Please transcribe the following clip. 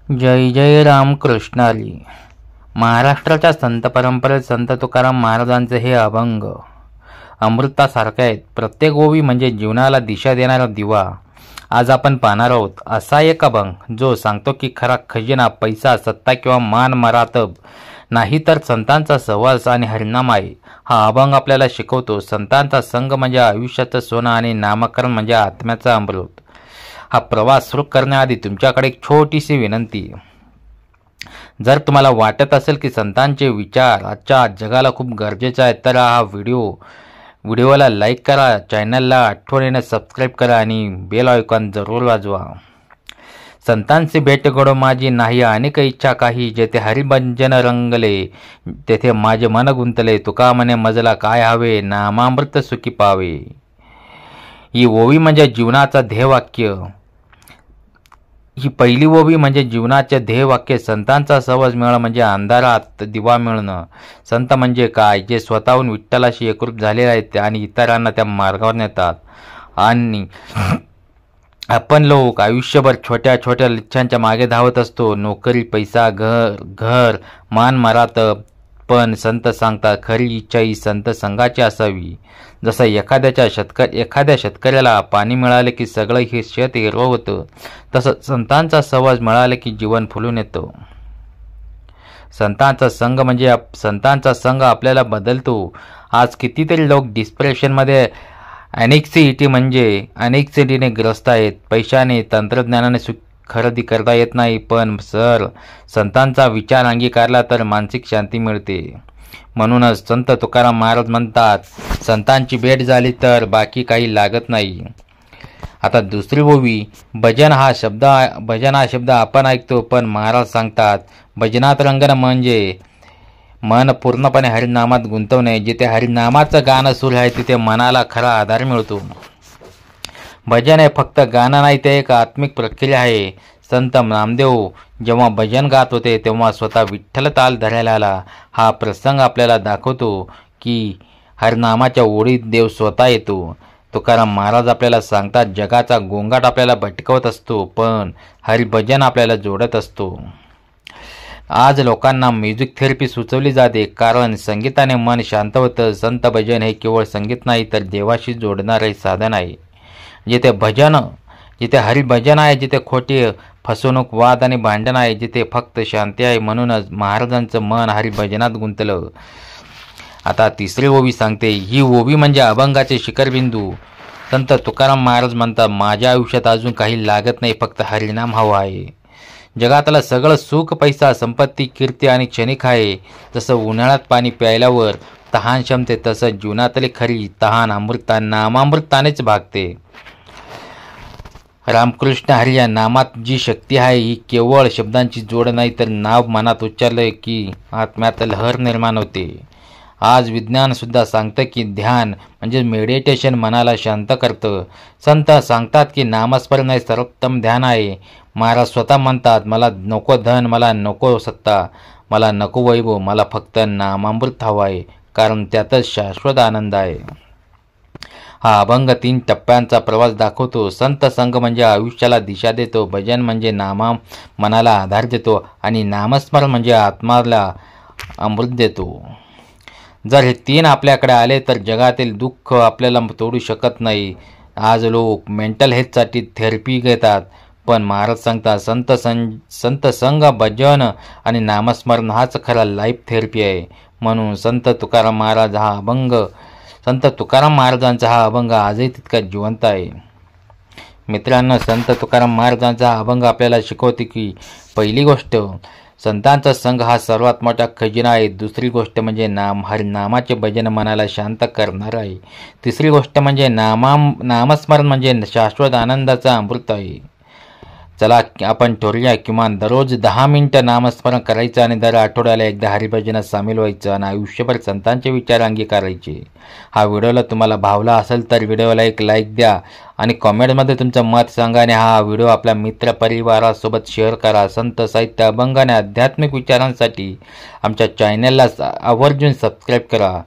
जय जय राम कृष्णाली. महाराष्ट्राच्या संत परंपरेत संत तुकाराम महाराजांचे हे अभंग अमृतासारखे आहेत. प्रत्येक ओवी म्हणजे जीवनाला दिशा देणारा दिवा. आज आपण पाहणार आहोत असा एक अभंग जो सांगतो की खरा खजिना पैसा, सत्ता किंवा मान मरातब नाही, तर संतांचा सहवास आणि हरिनाम आहे. हा अभंग आपल्याला शिकवतो संतांचा संग म्हणजे आयुष्याचं सोनं आणि नामकरण म्हणजे आत्म्याचा अमृत. हा प्रवास सुरू करण्याआधी तुमच्याकडे एक छोटीशी विनंती. जर तुम्हाला वाटत असेल की संतांचे विचार आजच्या जगाला खूप गरजेचे आहेत, तर हा व्हिडिओला लाईक करा, चॅनलला आठवणीने सबस्क्राईब करा आणि बेल आयकॉन जरूर वाजवा. संतांची भेट घडो माझी नाही अनेक इच्छा काही, जेथे हरिभंजन रंगले तेथे माझे मन गुंतले. तुका म्हणे मजला काय हवे, नामामृत सुखी पावे. ही ओवी म्हणजे जीवनाचा ध्येयवाक्य. ही पहिली ओवी म्हणजे जीवनाचे ध्येयवाक्य. संतांचा सहवास मिळणं म्हणजे अंधारात दिवा मिळणं. संत म्हणजे काय? जे स्वतःहून विठ्ठलाशी एकरूप झालेले आहेत आणि इतरांना त्या मार्गावर नेतात. आणि आपण लोक आयुष्यभर छोट्या छोट्या इच्छांच्या मागे धावत असतो. नोकरी, पैसा, घर, मान मरातब. पण संत सांगतात खरी इच्छा ही संत संघाची असावी. जसं एखाद्या शेतकऱ्याला पाणी मिळाले की सगळं हे शेत हिरवं होतं, तसं संतांचा सहवास मिळाले की जीवन फुलून येतं. संतांचा संघ आपल्याला बदलतो. आज कितीतरी लोक डिप्रेशनमध्ये, अनेक्सिटीने ग्रस्त आहेत. पैशाने, तंत्रज्ञानाने सुख खरेदी करता येत नाही, पण संतांचा विचार अंगीकारला तर मानसिक शांती मिळते. म्हणूनच संत तुकाराम महाराज म्हणतात, संतांची भेट झाली तर बाकी काही लागत नाही. आता दुसरी ओवी, भजन हा शब्द आपण ऐकतो, पण महाराज सांगतात भजनात रंगण म्हणजे मन पूर्णपणे हरिनामात गुंतवणे. जिथे हरिनामाचं गाणं सुरू आहे तिथे मनाला खरा आधार मिळतो. भजन हे फक्त गाणं नाही, ते एक आत्मिक प्रक्रिया आहे. संत नामदेव जेव्हा भजन गात होते तेव्हा स्वतः विठ्ठल ताल धरायला आला. हा प्रसंग आपल्याला दाखवतो की हरिनामाच्या ओळीत देव स्वतः येतो. तुकाराम महाराज आपल्याला सांगतात जगाचा गोंगाट आपल्याला भटकवत असतो, पण हरिभजन आपल्याला जोडत असतो. आज लोकांना म्युझिक थेरपी सुचवली जाते, कारण संगीताने मन शांत होतं. संत भजन हे केवळ संगीत नाही, तर देवाशी जोडणारे साधन आहे. जिथे हरिभजन आहे, जिथे खोटी फसवणूक, वाद आणि भांडण आहे, जिथे फक्त शांती आहे. म्हणूनच महाराजांचं मन हरिभजनात गुंतलं. आता तिसरी ओवी सांगते. ही ओवी म्हणजे अभंगाचे शिखरबिंदू. संत तुकाराम महाराज म्हणतात माझ्या आयुष्यात अजून काही लागत नाही, फक्त हरिनाम हवं आहे. जगातलं सगळं सुख, पैसा, संपत्ती, कीर्ती आणि क्षणिक आहे. जसं उन्हाळ्यात पाणी प्यायल्यावर तहान शमते, तसं जीवनातली खरी तहान नामामृतानेच भागते. रामकृष्ण हरी या नामात जी शक्ती आहे, ही केवळ शब्दांची जोड नाही, तर नाव मनात उच्चारलं की आत्म्यात लहर निर्माण होते. आज विज्ञान सुद्धा सांगतं की ध्यान म्हणजे मेडिटेशन मनाला शांत करतं. संत सांगतात की नामस्मरण हे सर्वोत्तम ध्यान आहे. महाराज स्वतः म्हणतात मला नको धन, मला नको सत्ता, मला नको वैभव, मला फक्त नामामृत हवं आहे, कारण त्यातच शाश्वत आनंद आहे. हा अभंग 3 टप्प्यांचा प्रवास दाखवतो. संत संघ म्हणजे आयुष्याला दिशा देतो. भजन म्हणजे मनाला आधार देतो आणि नामस्मरण म्हणजे आत्माला अमृत देतो. जर हे 3 आपल्याकडे आले तर जगातील दुःख आपल्याला तोडू शकत नाही. आज लोक मेंटल हेल्थसाठी थेरपी घेतात, पण महाराज सांगतात संत संघ, भजन आणि नामस्मरण हाच खरा लाईफ थेरपी आहे. म्हणून संत तुकाराम महाराजांचा हा अभंग आजही तितका जिवंत आहे. मित्रांनो, संत तुकाराम महाराजांचा हा अभंग आपल्याला शिकवते की पहिली गोष्ट, संतांचा संघ हा सर्वात मोठा खजिना आहे. दुसरी गोष्ट म्हणजे हरिनामाचे भजन मनाला शांत करणार आहे. तिसरी गोष्ट म्हणजे नामस्मरण म्हणजे शाश्वत आनंदाचा अमृत आहे. चला आपण ठरवूया किमान दररोज 10 मिनिटं नामस्मरण करायचं आणि दर आठवड्याला एकदा हरिभजनात सामील व्हायचं आणि आयुष्यभर संतांचे विचार अंगीकारायचे. हा व्हिडिओला तुम्हाला भावला असेल तर व्हिडिओला एक लाईक द्या आणि कॉमेंटमध्ये तुमचं मत सांगा आणि हा व्हिडिओ आपल्या मित्र परिवारासोबत शेअर करा. संत साहित्य, अभंग आणि आध्यात्मिक विचारांसाठी आमच्या चॅनलला आवर्जून सबस्क्राईब करा.